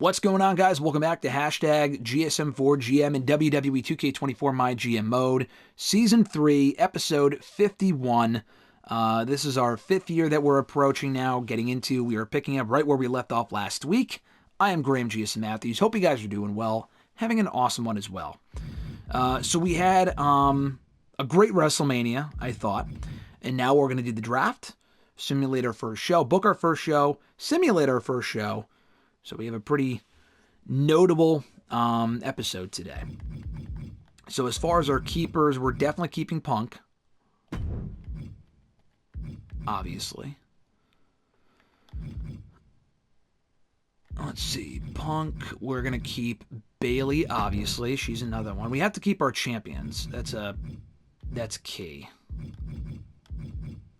What's going on, guys? Welcome back to hashtag GSM4GM and WWE 2K24 MyGM Mode, Season 3, Episode 51. This is our 5th year that we're approaching now, getting into. We are picking up right where we left off last week. I am Graham GSM Matthews. Hope you guys are doing well. Having an awesome one as well. So we had a great WrestleMania, I thought. And now we're going to do the draft, simulate our first show, book our first show, simulate our first show. So we have a pretty notable episode today. So as far as our keepers, we're definitely keeping Punk. Obviously. Let's see. Punk, we're going to keep Bayley, obviously. She's another one. We have to keep our champions. That's key.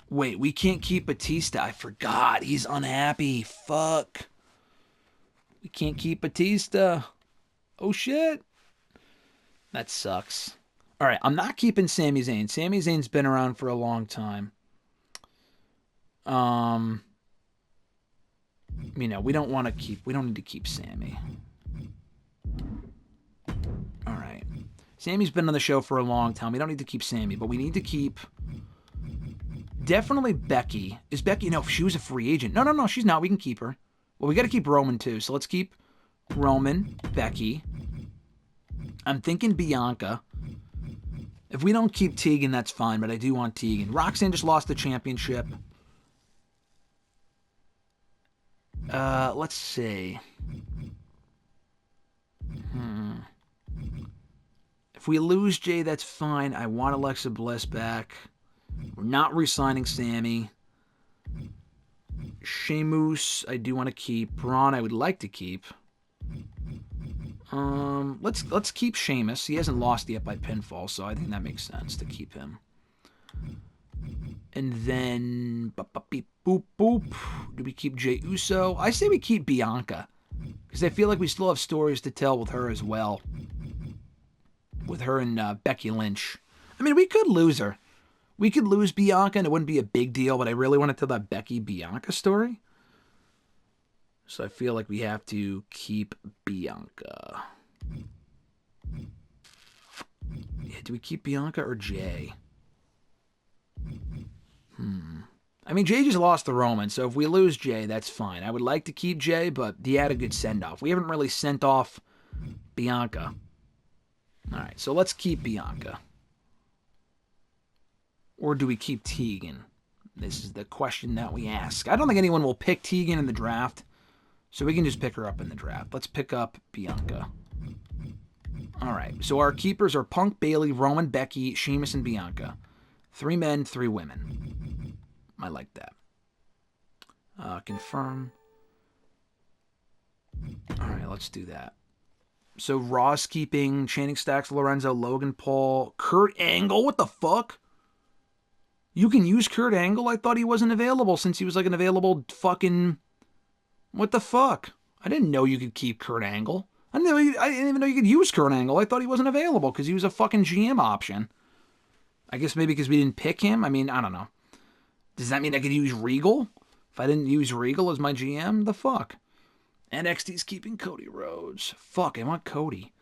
Wait, we can't keep Batista. I forgot. He's unhappy. Fuck. We can't keep Batista. Oh, shit. That sucks. All right, I'm not keeping Sami Zayn. Sami Zayn's been around for a long time. You know, we don't need to keep Sami. All right. Sami's been on the show for a long time. We don't need to keep Sami, but we need to keep definitely Becky. Is Becky, no, she was a free agent. No, she's not. We can keep her. Well, we got to keep Roman, too. So let's keep Roman, Becky. I'm thinking Bianca. If we don't keep Tegan, that's fine, but I do want Tegan. Roxanne just lost the championship. Let's see. If we lose Jay, that's fine. I want Alexa Bliss back. We're not re-signing Sammy. Sheamus, I do want to keep. Braun, I would like to keep. Let's keep Sheamus. He hasn't lost yet by pinfall, so I think that makes sense to keep him. And then, beep, boop, boop. Do we keep Jey Uso? I say we keep Bianca, because I feel like we still have stories to tell with her as well. With her and Becky Lynch. I mean, we could lose her. We could lose Bianca and it wouldn't be a big deal, but I really want to tell that Becky-Bianca story. So I feel like we have to keep Bianca. Yeah, do we keep Bianca or Jay? I mean, Jay just lost the Roman, so if we lose Jay, that's fine. I would like to keep Jay, but he had a good send-off. We haven't really sent off Bianca. All right, so let's keep Bianca. Or do we keep Tegan? This is the question that we ask. I don't think anyone will pick Tegan in the draft, so we can just pick her up in the draft. Let's pick up Bianca. All right, so our keepers are Punk, Bayley, Roman, Becky, Sheamus, and Bianca. 3 men, 3 women. I like that. Confirm. All right, let's do that. So Raw's keeping Channing Stacks, Lorenzo, Logan Paul, Kurt Angle. What the fuck? You can use Kurt Angle? I thought he wasn't available since he was like an available fucking... What the fuck? I didn't know you could keep Kurt Angle. I didn't even know you could use Kurt Angle. I thought he wasn't available because he was a fucking GM option. I guess maybe because we didn't pick him? I mean, I don't know. Does that mean I could use Regal? If I didn't use Regal as my GM? The fuck? NXT's keeping Cody Rhodes. Fuck, I want Cody.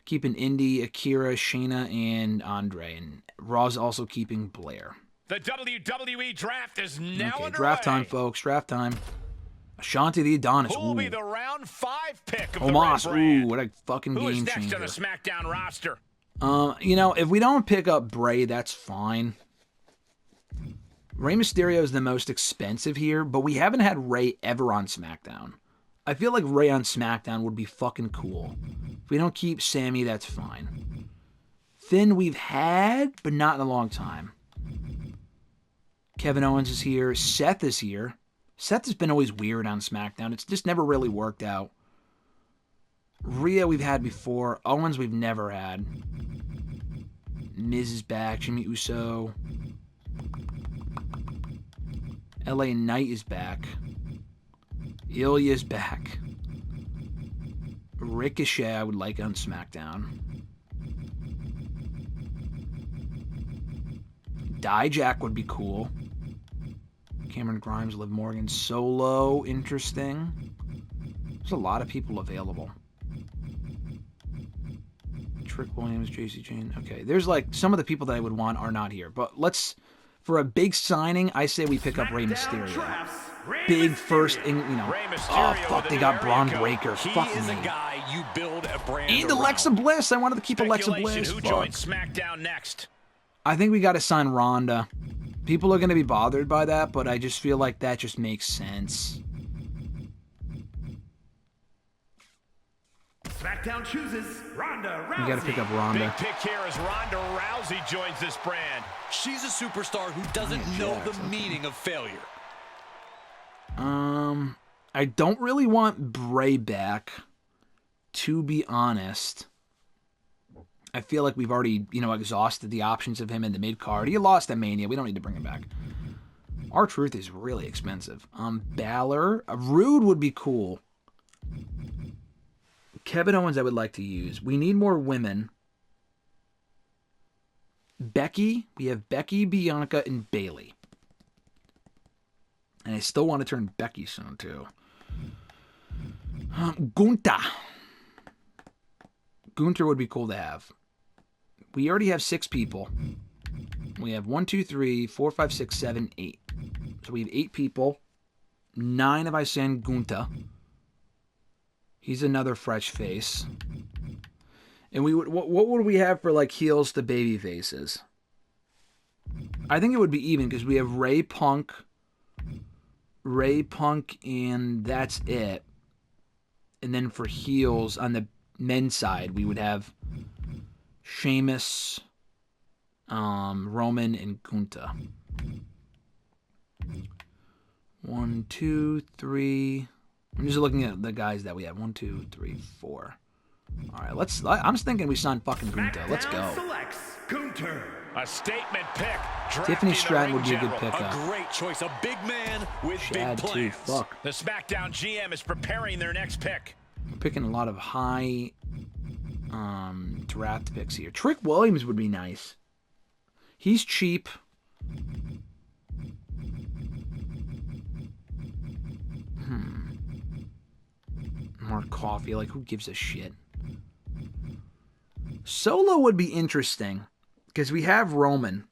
Keeping Indy, Akira, Shayna, and Andre. And Raw's also keeping Blair. The WWE draft is now underway. Draft time, folks. Draft time. Ashanti the Adonis. Who will be the round 5 pick of Omos. the Red Brand? Ooh, what a fucking Who is game next changer. on the SmackDown roster? You know, if we don't pick up Bray, that's fine. Rey Mysterio is the most expensive here, but we haven't had Rey ever on SmackDown. I feel like Rey on SmackDown would be fucking cool. If we don't keep Sammy, that's fine. Finn we've had, but not in a long time. Kevin Owens is here. Seth is here. Seth has been always weird on SmackDown. It's just never really worked out. Rhea we've had before. Owens we've never had. Miz is back. Jimmy Uso. LA Knight is back. Ilya's back. Ricochet I would like on SmackDown. Dijak would be cool. Cameron Grimes, Liv Morgan, Solo, interesting. There's a lot of people available. Trick Williams, JC Jane. Okay, there's like some of the people that I would want are not here. But let's, for a big signing, I say we pick up Rey Mysterio. Big first, you know. Oh, fuck, they got Braun Breaker. Fuck me. And Alexa Bliss. I wanted to keep Alexa Bliss. Who joins SmackDown next? I think we got to sign Ronda. People are going to be bothered by that, but I just feel like that just makes sense. SmackDown chooses Ronda Rousey. We got to pick up Ronda. Big pick here as Ronda Rousey joins this brand. She's a superstar who doesn't know the meaning of failure. I don't really want Bray back, to be honest. I feel like we've already, you know, exhausted the options of him in the mid-card. He lost at Mania. We don't need to bring him back. R-Truth is really expensive. Balor. Rude would be cool. Kevin Owens I would like to use. We need more women. Becky. We have Becky, Bianca, and Bayley. And I still want to turn Becky soon, too. Gunther. Gunther would be cool to have. We already have 6 people. We have 1, 2, 3, 4, 5, 6, 7, 8. So we have 8 people. 9 if I send Gunther. He's another fresh face. And we would what would we have for like heels to baby faces? I think it would be even because we have Ray Punk, and that's it. And then for heels on the men's side, we would have Sheamus, Roman, and Gunther. 1, 2, 3. I'm just looking at the guys that we have. 1, 2, 3, 4. All right, I'm just thinking we sign fucking Gunther. Let's go. A statement pick. Tiffany Stratton would be a good pickup. A great choice. A big man with Shad big too. plans. Fuck. The SmackDown GM is preparing their next pick. We're picking a lot of high draft picks here. Trick Williams would be nice. He's cheap. More coffee. Like, who gives a shit? Solo would be interesting because we have Roman.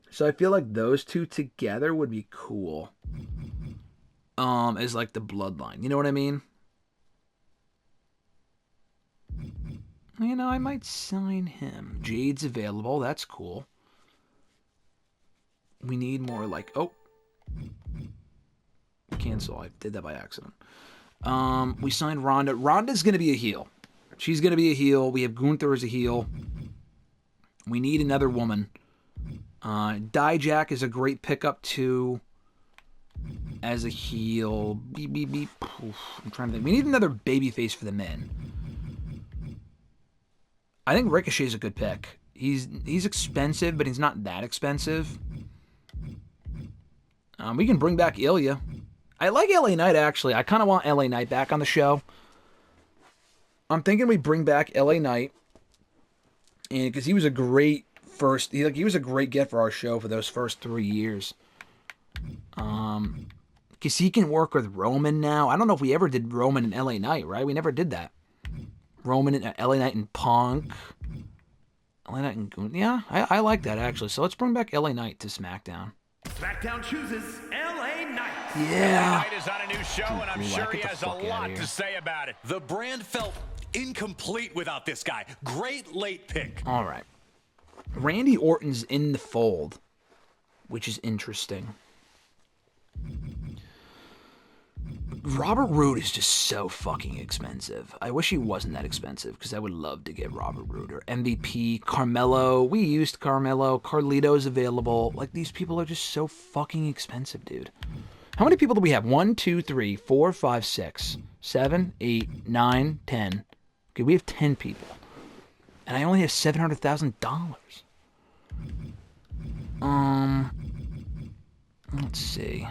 So I feel like those two together would be cool. As like the bloodline. You know what I mean? You know, I might sign him. Jade's available. That's cool. We need more like... Oh. Cancel. I did that by accident. We signed Ronda. Ronda's going to be a heel. She's going to be a heel. We have Gunther as a heel. We need another woman. Dijak is a great pickup too. As a heel. Beep, beep, beep. Oof, I'm trying to think. We need another babyface for the men. I think Ricochet's a good pick. He's expensive, but he's not that expensive. We can bring back Ilya. I like LA Knight, actually. I kind of want LA Knight back on the show. I'm thinking we bring back LA Knight. And because he was a great he was a great get for our show for those first 3 years. Because he can work with Roman now. I don't know if we ever did Roman and LA Knight, right? We never did that. Roman and LA Knight and Punk. LA Knight and Gunther. Yeah, I like that, actually. So let's bring back LA Knight to SmackDown. SmackDown chooses LA Knight. Yeah. Knight is on a new show, and I'm sure he has a lot to say about it. The brand felt incomplete without this guy. Great late pick. All right. Randy Orton's in the fold, which is interesting. Robert Roode is just so fucking expensive. I wish he wasn't that expensive because I would love to get Robert Roode or MVP, Carmelo. We used Carmelo. Carlito's available. Like, these people are just so fucking expensive, dude. How many people do we have? 1, 2, 3, 4, 5, 6, 7, 8, 9, 10. Okay, we have 10 people. And I only have $700,000. Let's see.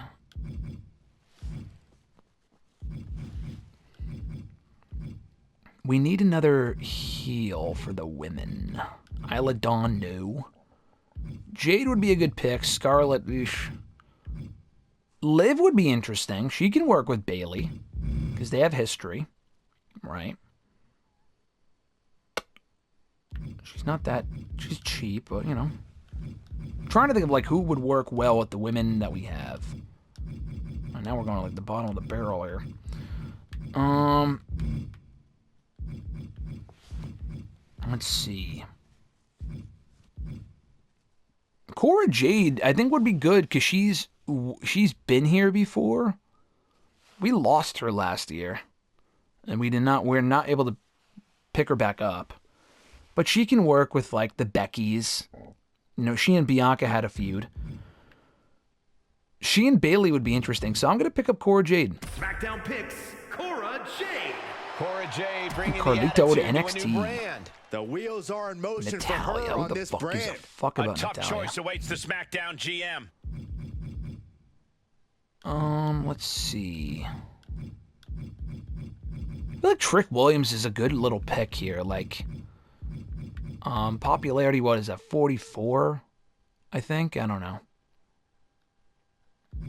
We need another heel for the women. Isla Dawn, no. Jade would be a good pick. Scarlett, eesh. Liv would be interesting. She can work with Bayley. Because they have history, right? She's not that... She's cheap, but, you know. I'm trying to think of, like, who would work well with the women that we have. And now we're going to, like, the bottom of the barrel here. Let's see. Cora Jade, I think, would be good because she's been here before. We lost her last year, and we're not able to pick her back up. But she can work with, like, the Beckys. You know, she and Bianca had a feud. She and Bayley would be interesting, so I'm going to pick up Cora Jade. SmackDown picks Cora Jade. Cora Jade bringing Carlito to the attitude NXT. to a new brand. The wheels are in motion Natalia, for her who on the this fuck brand. gives a fuck about a tough Natalia? choice awaits the SmackDown GM. Let's see. I feel like Trick Williams is a good little pick here. Like, popularity, what is that, 44? I think? I don't know.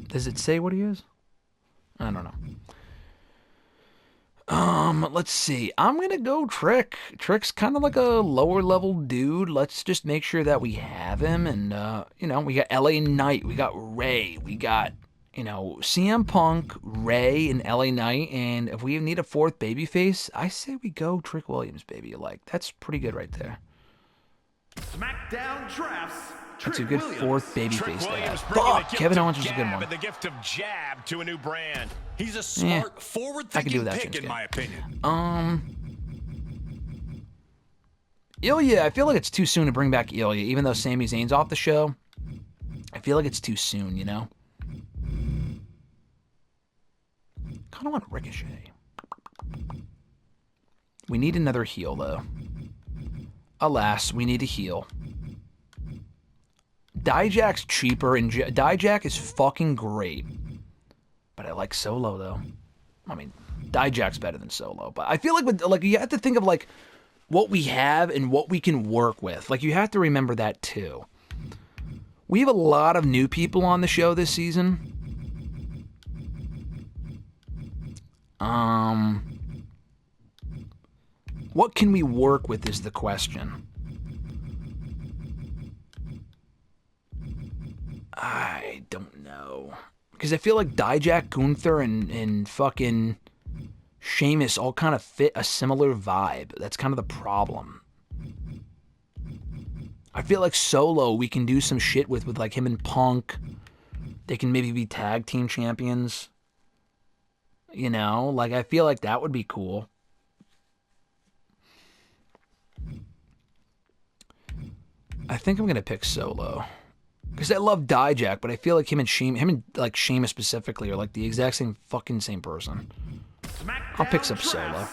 Does it say what he is? I don't know. Let's see. I'm going to go Trick. Trick's kind of like a lower level dude. Let's just make sure that we have him. And, you know, we got LA Knight. We got Ray. We got, you know, CM Punk, Ray, and LA Knight. And if we need a fourth babyface, I say we go Trick Williams, baby. Like, that's pretty good right there. SmackDown drafts. That's a good fourth babyface to have. bringing the Fuck, gift Kevin of Owens was a good jab one. and the gift of jab to a new brand. He's a smart, forward-thinking that, pick, in Shinsuke. my opinion. Ilya, I feel like it's too soon to bring back Ilya, even though Sami Zayn's off the show. I feel like it's too soon, you know? Kind of want Ricochet. We need another heel, though. Alas, we need a heel. Dijak's cheaper, and Dijak is fucking great. But I like Solo, though. I mean, Dijak's better than Solo. But I feel like you have to think of, like, what we have and what we can work with. Like, you have to remember that, too. We have a lot of new people on the show this season. What can we work with is the question. I don't know. Because I feel like Dijak, Gunther, and fucking Sheamus all kind of fit a similar vibe. That's kind of the problem. I feel like Solo we can do some shit with like him and Punk. They can maybe be tag team champions. You know? Like, I feel like that would be cool. I think I'm going to pick Solo. Because I love Dijak, but I feel like him and Sheamus specifically are like the exact same person. I'll pick up Solo.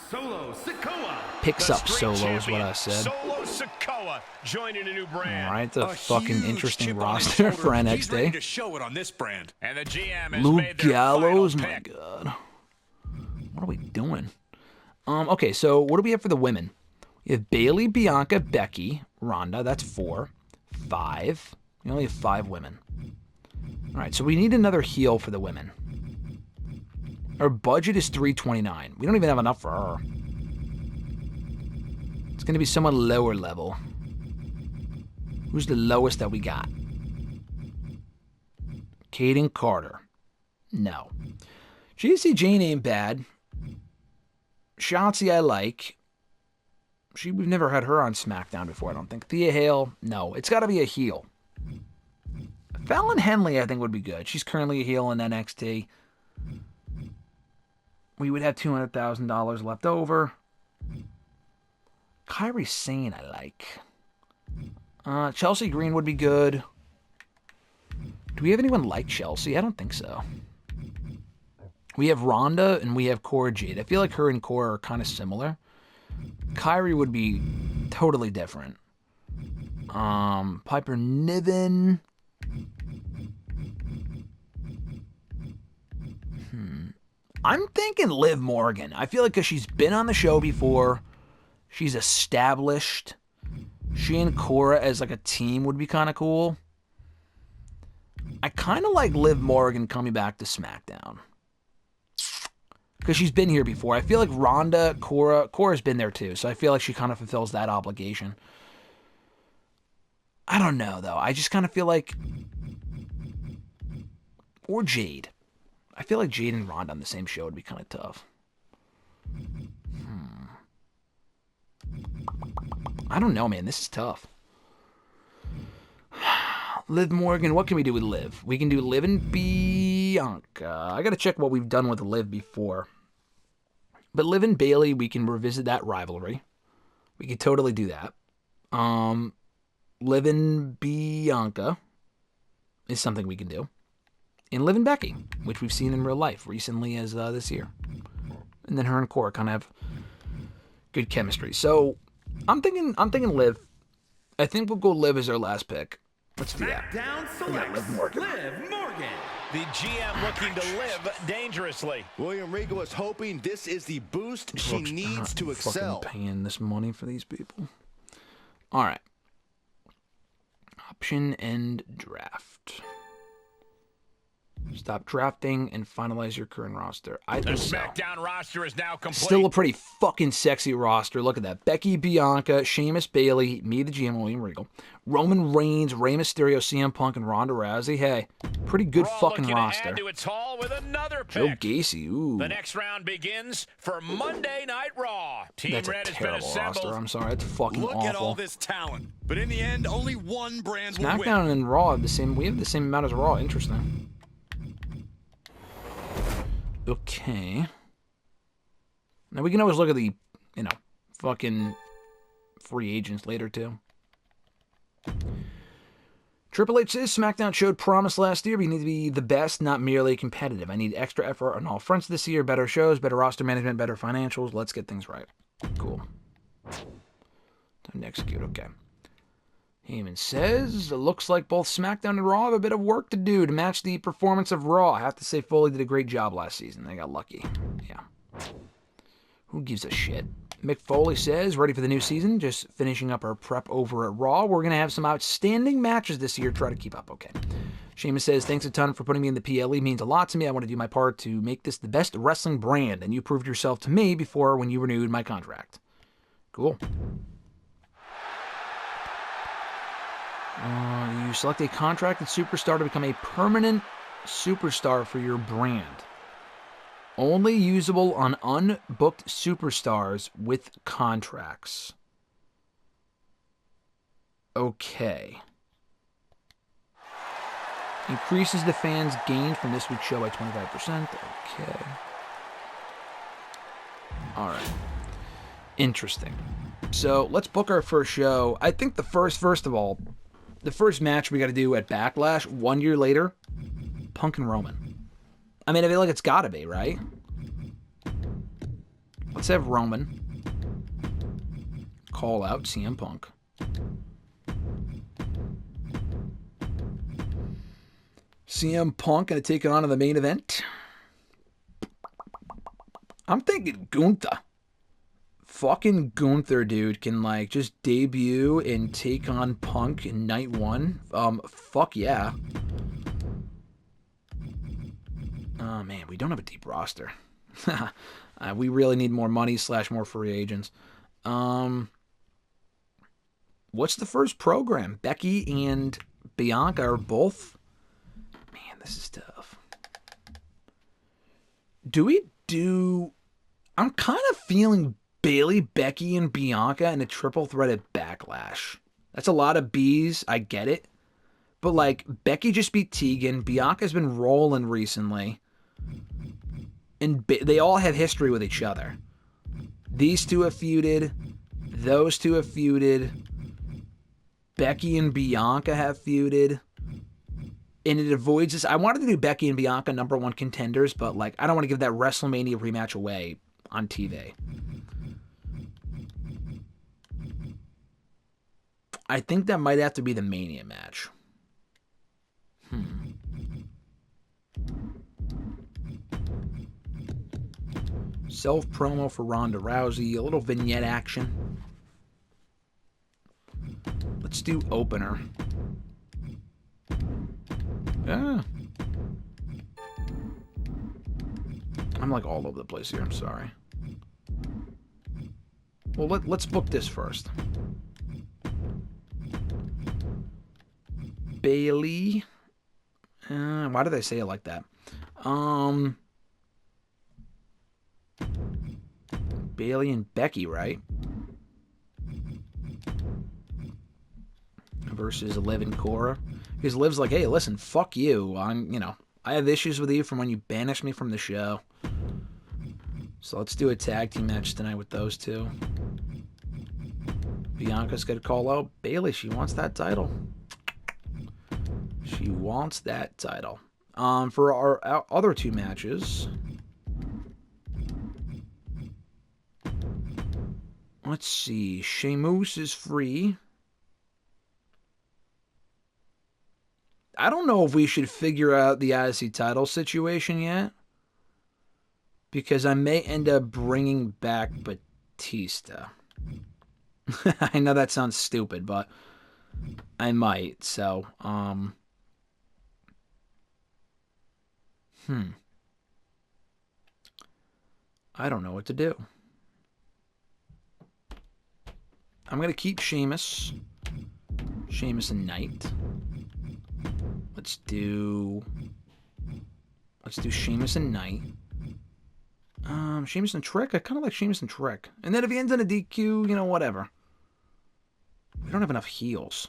Solo Sikoa. Picks up Solo is what I said. Solo Sikoa joining a new brand. All right, the fucking huge interesting chip on his roster shoulder. for He's ready NXT. to show it on this brand. And the GM has Luke made their Gallows, final my pick. God. What are we doing? Okay, so what do we have for the women? We have Bayley, Bianca, Becky, Ronda. That's 4. 5. We only have 5 women. All right, so we need another heel for the women. Our budget is $329. We don't even have enough for her. It's going to be someone lower level. Who's the lowest that we got? Kaden Carter. No. JC Jane ain't bad. Shotzi I like. We've never had her on SmackDown before, I don't think. Thea Hale, no. It's got to be a heel. Fallon Henley, I think, would be good. She's currently a heel in NXT. We would have $200,000 left over. Kairi Sane, I like. Chelsea Green would be good. Do we have anyone like Chelsea? I don't think so. We have Ronda and we have Cora Jade. I feel like her and Cora are kind of similar. Kairi would be totally different. Piper Niven. I'm thinking Liv Morgan. I feel like because she's been on the show before, she's established. She and Cora as like a team would be kind of cool. I kind of like Liv Morgan coming back to SmackDown. because she's been here before. I feel like Cora's been there too, so I feel like she kind of fulfills that obligation. I don't know, though. I just kind of feel like... Or Jade. I feel like Jade and Ronda on the same show would be kind of tough. I don't know, man. This is tough. Liv Morgan. What can we do with Liv? We can do Liv and Bianca. I got to check what we've done with Liv before. But Liv and Bayley, we can revisit that rivalry. We could totally do that. Liv and Bianca is something we can do. And Liv and Becky, which we've seen in real life recently as this year. And then her and Cora kind of have good chemistry. So I'm thinking Liv. I think we'll go Liv as our last pick. Let's do that. SmackDown selects Liv Morgan. Liv Morgan. The GM looking to live dangerously. William Regal is hoping this is the boost she needs to excel. Fucking paying this money for these people. All right. Option and draft. Stop drafting and finalize your current roster. I The think so. SmackDown roster is now complete. Still a pretty fucking sexy roster. Look at that. Becky, Bianca, Sheamus, Bayley, me, the GM, William Regal, Roman Reigns, Rey Mysterio, CM Punk, and Ronda Rousey. Hey, pretty good Raw fucking looking to roster. add to its haul with another Joe pick. Gacy, ooh. The next round begins for Monday Night Raw. Team That's a Red has been terrible assembled. roster. I'm sorry. That's fucking Look awful. at all this talent. But in the end, only one brand will win. SmackDown and Raw have the same. We have the same amount as Raw. Interesting. Okay. Now we can always look at the, fucking free agents later too. Triple H says SmackDown showed promise last year, but you need to be the best, not merely competitive. I need extra effort on all fronts this year. Better shows, better roster management, better financials. Let's get things right. Cool. Time to execute. Okay. Heyman says, it looks like both SmackDown and Raw have a bit of work to do to match the performance of Raw. I have to say Foley did a great job last season. They got lucky. Yeah. Who gives a shit? Mick Foley says, ready for the new season. Just finishing up our prep over at Raw. We're going to have some outstanding matches this year. Try to keep up. Okay. Sheamus says, thanks a ton for putting me in the PLE. It means a lot to me. I want to do my part to make this the best wrestling brand. And you proved yourself to me before when you renewed my contract. Cool. You select a contracted superstar to become a permanent superstar for your brand. Only usable on unbooked superstars with contracts. Okay. Increases the fans' gain from this week's show by 25%. Okay. Alright. Interesting. So, let's book our first show. I think the first match we got to do at Backlash 1 year later, Punk and Roman. I mean, I feel like it's got to be, right? Let's have Roman call out CM Punk. CM Punk going to take it on in the main event. I'm thinking Gunther. Fucking Gunther, dude, can, just debut and take on Punk in night one. Fuck yeah. Oh, man, we don't have a deep roster. We really need more money / more free agents. What's the first program? Becky and Bianca are both... Man, this is tough. I'm kind of feeling Bayley, Becky, and Bianca in a triple threat at Backlash. That's a lot of B's. I get it. But, Becky just beat Tegan. Bianca's been rolling recently. And they all have history with each other. These two have feuded. Those two have feuded. Becky and Bianca have feuded. And it avoids this. I wanted to do Becky and Bianca #1 contenders, but, I don't want to give that WrestleMania rematch away on TV. I think that might have to be the Mania match. Self-promo for Ronda Rousey. A little vignette action. Let's do opener. Yeah. I'm like all over the place here. I'm sorry. Well, let's book this first. Bailey. Why did I say it like that? Bailey and Becky, right? Versus Liv and Cora. Because Liv's like, hey, listen, fuck you. I have issues with you from when you banished me from the show. So let's do a tag team match tonight with those two. Bianca's gonna call out Bailey. She wants that title. She wants that title. For our other two matches, let's see. Sheamus is free. I don't know if we should figure out the IC title situation yet, because I may end up bringing back Batista. I know that sounds stupid, but I might. So, I don't know what to do. I'm going to keep Sheamus and Knight. Let's do Sheamus and Knight. Sheamus and Trick? I kind of like Sheamus and Trick. And then if he ends in a DQ, whatever. We don't have enough heels.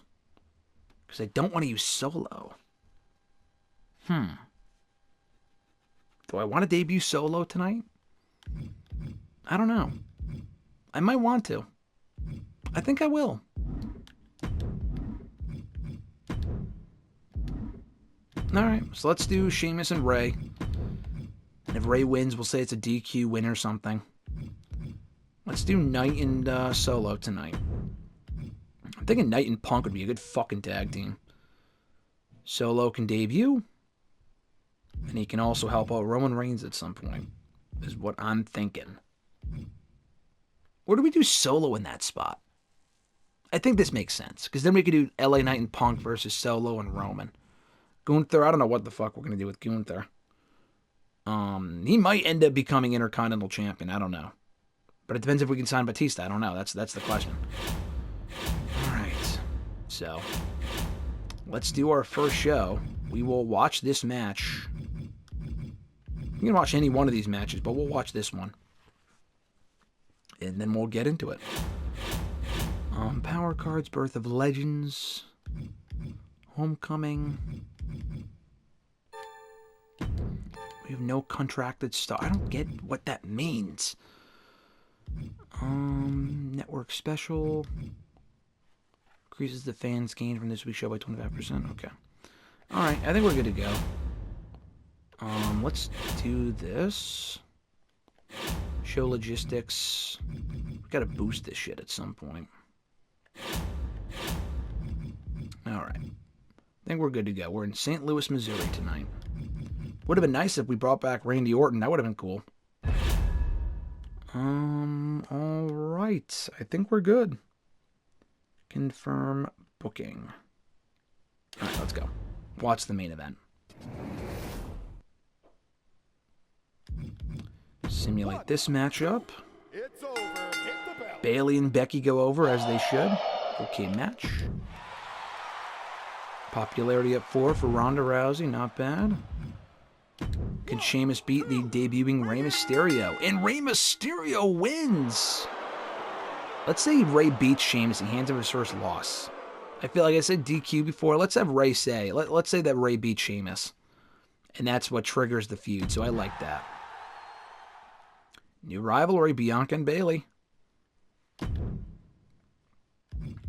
Because I don't want to use Solo. Do I want to debut Solo tonight? I don't know. I might want to. I think I will. Alright, so let's do Sheamus and Ray. And if Ray wins, we'll say it's a DQ win or something. Let's do Knight and Solo tonight. I'm thinking Knight and Punk would be a good fucking tag team. Solo can debut. And he can also help out Roman Reigns at some point. Is what I'm thinking. Or do we do Solo in that spot? I think this makes sense. Because then we could do LA Knight and Punk versus Solo and Roman. Gunther, I don't know what the fuck we're going to do with Gunther. He might end up becoming Intercontinental Champion. I don't know. But it depends if we can sign Batista. I don't know. That's the question. Alright. So, let's do our first show. We will watch this match. You can watch any one of these matches, but we'll watch this one. And then we'll get into it. Power Cards, Birth of Legends, Homecoming. We have no contracted star. I don't get what that means. Network special. Increases the fans' gain from this week's show by 25%. Okay. Alright, I think we're good to go. Let's do this. Show logistics. We gotta boost this shit at some point. Alright. I think we're good to go. We're in St. Louis, Missouri tonight. Would have been nice if we brought back Randy Orton. That would have been cool. Alright. I think we're good. Confirm booking. Alright, let's go. Watch the main event. Simulate this matchup. Bailey and Becky go over as they should. Okay, match. Popularity up 4 for Ronda Rousey. Not bad. Can Sheamus beat the debuting Rey Mysterio? And Rey Mysterio wins! Let's say Rey beats Sheamus and hands him his first loss. I feel like I said DQ before. Let's have Rey say. Let's say that Rey beats Sheamus. And that's what triggers the feud, so I like that. New rivalry, Bianca and Bailey.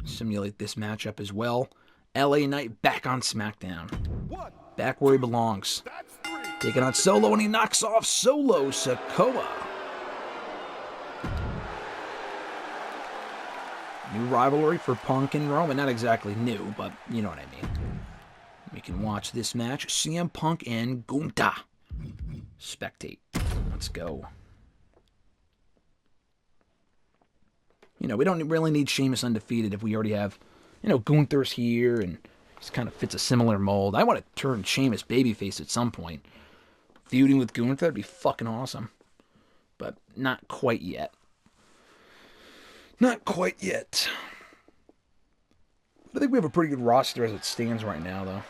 Simulate this matchup as well. LA Knight back on SmackDown. Back where he belongs. Taking on Solo, and he knocks off Solo Sikoa. New rivalry for Punk and Roman. Not exactly new, but you know what I mean. We can watch this match. CM Punk and Gunther. Spectate. Let's go. We don't really need Sheamus undefeated if we already have, Gunther's here and he kind of fits a similar mold. I want to turn Sheamus babyface at some point. feuding with Gunther, that'd be fucking awesome. But not quite yet. Not quite yet. I think we have a pretty good roster as it stands right now, though.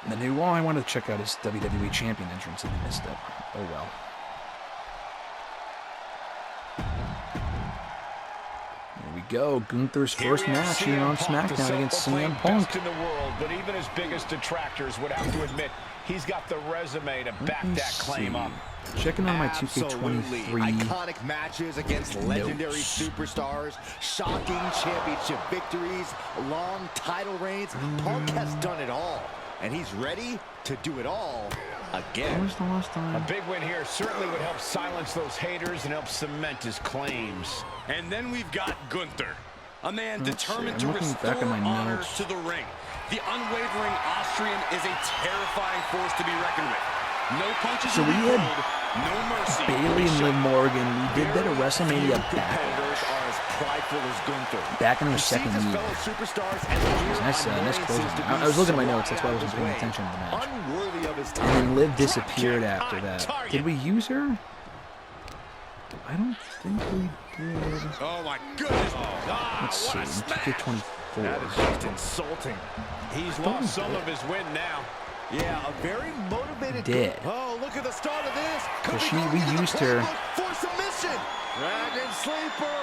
And the new one I wanted to check out his WWE Champion entrance, and I missed it. Oh well. There we go. Gunther's first match here on SmackDown against CM Punk. Best in the world, but even his biggest detractors would have to admit he's got the resume to back that claim up. Checking on my Absolutely. 2K23. Iconic matches against legendary superstars, shocking championship victories, long title reigns. Punk has done it all, and he's ready to do it all again. Where's the last time? A big win here certainly would help silence those haters and help cement his claims. And then we've got Gunther, a man Let's determined see. to I'm looking restore back at my honor notes. to the ring. The unwavering Austrian is a terrifying force to be reckoned with. No punches So will we be had pulled, no mercy. Bailey and Liv Morgan. We did that at WrestleMania Competitors are as prideful as Gunther. back in her He sees second his year. fellow superstars and the year Nice, on nice Reigns closing. seems to I be was looking at my so notes, that's why I out of wasn't his paying way. attention to the match. Unworthy of his And time. then Liv disappeared after that. Did we use her? I don't think we did. Oh my goodness. Let's see. what a smash. 2K24. That is just insulting. He's lost some of his win now. Yeah, a very motivated. Did. Oh, look at the start of this. So Could be she, going we to the used her. playbook for submission. Dragon sleeper.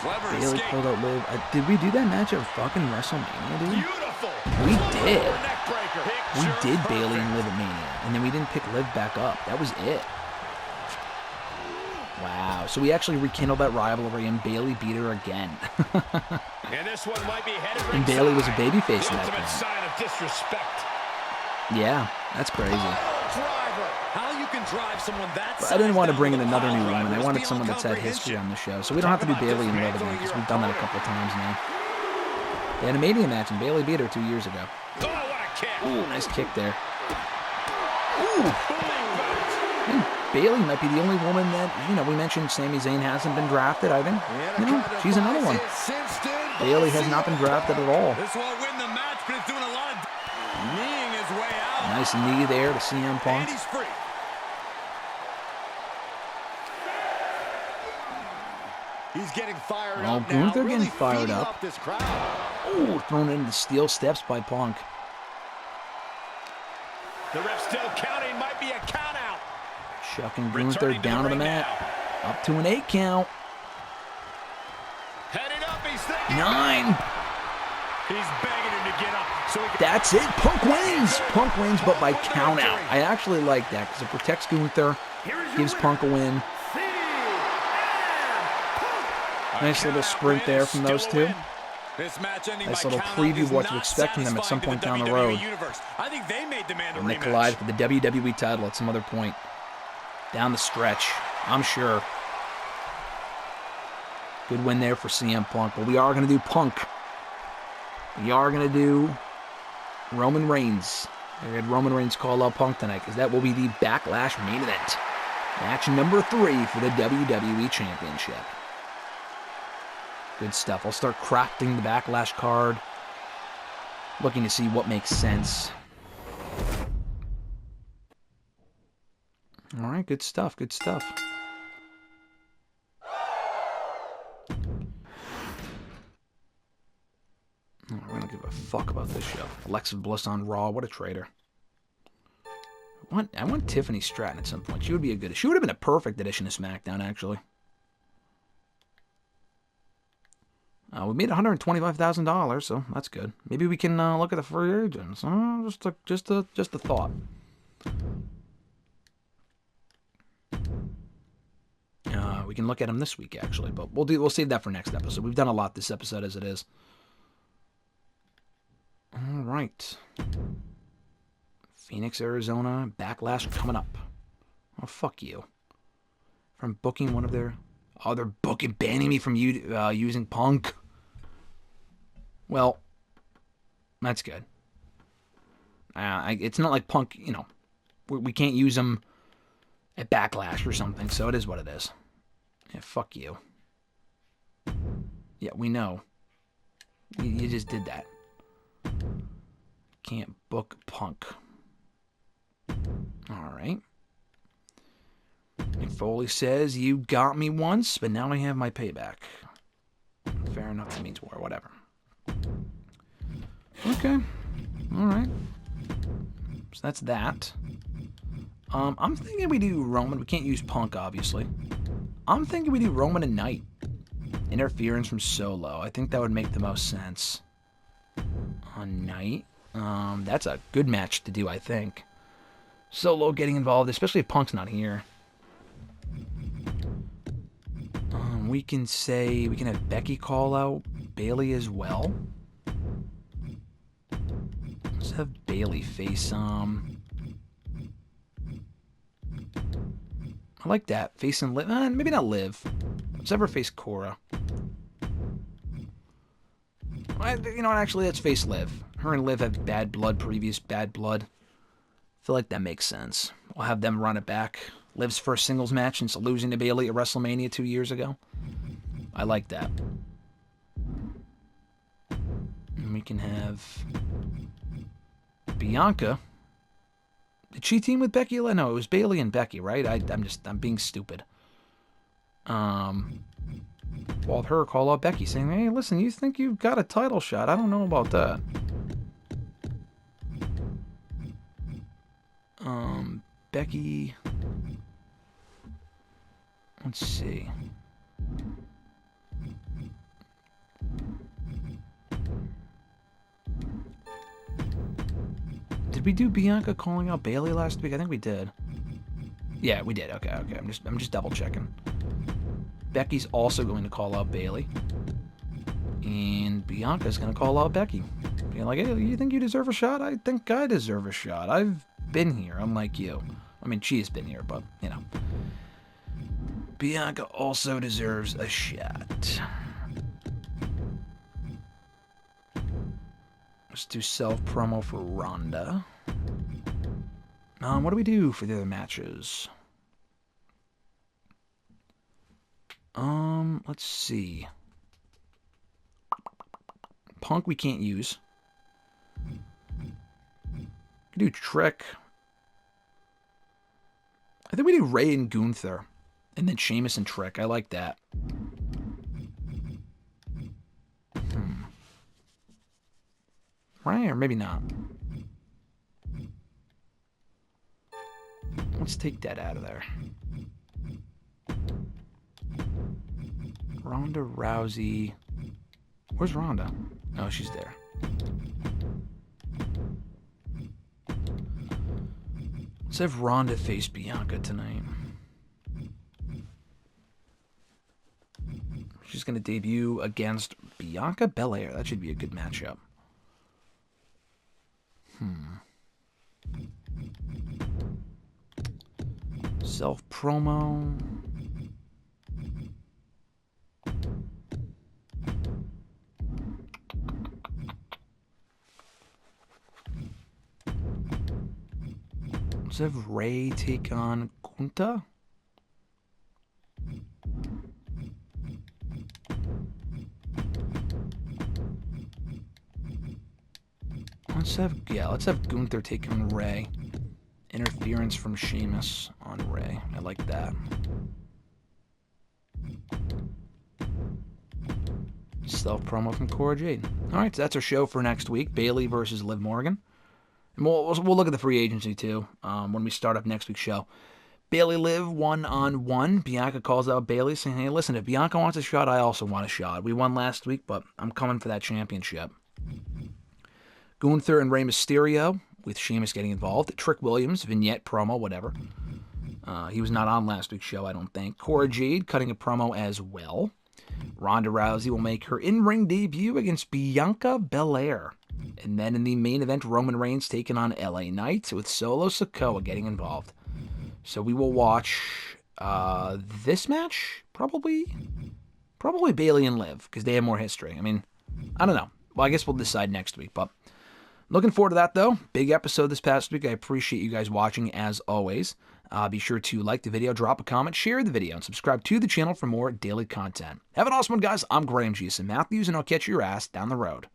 Clever Bailey escape. pulled out Liv. Did we do that match at fucking WrestleMania, dude? Beautiful. We did. Neck breaker. We Picture did perfect. Bailey and Liv at Mania, and then we didn't pick Liv back up. That was it. Wow. So we actually rekindled that rivalry, and Bailey beat her again. And this one might be headed And Bailey was a ringside. babyface The in that ultimate point. sign of disrespect. Yeah, that's crazy. Driver. How you can drive someone that But I didn't want to bring in size down another with new a woman. I pile wanted driver someone is that's had beyond history on comprehension. the show. So we don't have to do Bailey and Liv again, because we've done that a couple of times now. They had a Mania match, and Bailey beat her 2 years ago. Oh, what a kick. Ooh, nice kick there. Ooh. I think Bailey might be the only woman that, we mentioned Sami Zayn hasn't been drafted, I think. She's another one. Bailey has not been drafted at all. This won't win the match, but it's doing a lot of kneeing his way out. Nice knee there to CM And Punk. he's free. He's getting fired Oh, up now. Gunther getting really fired feeding up. off this crowd. Ooh, thrown into the steel steps by Punk. The ref still counting. Might be a count out. Shucking Gunther Returning down to the ring mat. now. Up to an 8 count. Heading up. He's thinking. 9. He's begging him to get up. So he can... That's it. Punk wins. Punk wins, but by count out. I actually like that because it protects Gunther, gives Punk a win. Nice little sprint there from those two. This match ending Nice by little count preview out of what is to not expect from them at some satisfying point to down the road. WWE Universe. I think they may demand a And they rematch. collide for the WWE title at some other point. Down the stretch, I'm sure. Good win there for CM Punk. But we are going to do Punk. We are going to do Roman Reigns. We had Roman Reigns call out Punk tonight because that will be the Backlash main event. Match number 3 for the WWE Championship. Good stuff. I'll start crafting the Backlash card. Looking to see what makes sense. All right, good stuff, good stuff. Oh, I don't give a fuck about this show. Alexa Bliss on Raw, what a traitor. I want Tiffany Stratton at some point. She would have been a perfect addition to SmackDown, actually. We made $125,000, so that's good. Maybe we can look at the free agents. Just a thought. We can look at them this week, actually, but we'll save that for next episode. We've done a lot this episode as it is. All right. Phoenix, Arizona, Backlash coming up. Oh, fuck you. From booking one of their... Oh, they're banning me from using Punk. Well, that's good. It's not like Punk, we can't use him at Backlash or something, so it is what it is. Yeah, fuck you. Yeah, we know. You just did that. Can't book Punk. Alright. Mick Foley says, you got me once, but now I have my payback. Fair enough, that means war, whatever. Okay. Alright. So that's that. I'm thinking we do Roman. We can't use Punk, obviously. I'm thinking we do Roman and Knight. Interference from Solo. I think that would make the most sense. On Knight. That's a good match to do, I think. Solo getting involved, especially if Punk's not here. We can have Becky call out Bayley as well. Let's have Bayley face, I like that. Facing Liv. Maybe not Liv. Let's have her face Cora. You know what, actually, let's face Liv. Her and Liv have bad blood, previous bad blood. I feel like that makes sense. We'll have them run it back. Liv's first singles match since losing to Bayley at WrestleMania 2 years ago. I like that. And we can have Bianca. Did she team with Becky? No, it was Bayley and Becky, right? I'm being stupid. Well, her call out Becky saying, hey, listen, you think you've got a title shot? I don't know about that. Becky. Let's see. Did we do Bianca calling out Bayley last week? I think we did. Yeah, we did. Okay. I'm just double checking. Becky's also going to call out Bayley. And Bianca's going to call out Becky. Being like, hey, you think you deserve a shot? I think I deserve a shot. I've been here, unlike you. I mean, she's been here, but, you know. Bianca also deserves a shot. Let's do self-promo for Ronda. What do we do for the other matches? Let's see. Punk we can't use. We do Trick. I think we do Ray and Gunther. And then Sheamus and Trick. I like that. Right, or maybe not. Let's take that out of there. Ronda Rousey. Where's Ronda? Oh, she's there. Let's have Ronda face Bianca tonight. She's going to debut against Bianca Belair. That should be a good matchup. Self-promo. Let's have Ray take on Gunther. Let's have Gunther take on Ray. Interference from Sheamus on Ray. I like that. Self-promo from Cora Jade. Alright, so that's our show for next week. Bayley versus Liv Morgan. And we'll look at the free agency too when we start up next week's show. Bayley Liv 1-on-1. Bianca calls out Bayley saying, hey, listen, if Bianca wants a shot, I also want a shot. We won last week, but I'm coming for that championship. Gunther and Rey Mysterio, with Sheamus getting involved. Trick Williams, vignette, promo, whatever. He was not on last week's show, I don't think. Cora Jade cutting a promo as well. Ronda Rousey will make her in-ring debut against Bianca Belair. And then in the main event, Roman Reigns taking on LA Knight with Solo Sikoa getting involved. So we will watch this match, probably Bayley and Liv, because they have more history. I mean, I don't know. Well, I guess we'll decide next week, but looking forward to that, though. Big episode this past week. I appreciate you guys watching, as always. Be sure to like the video, drop a comment, share the video, and subscribe to the channel for more daily content. Have an awesome one, guys. I'm Graham G.S. Matthews, and I'll catch your ass down the road.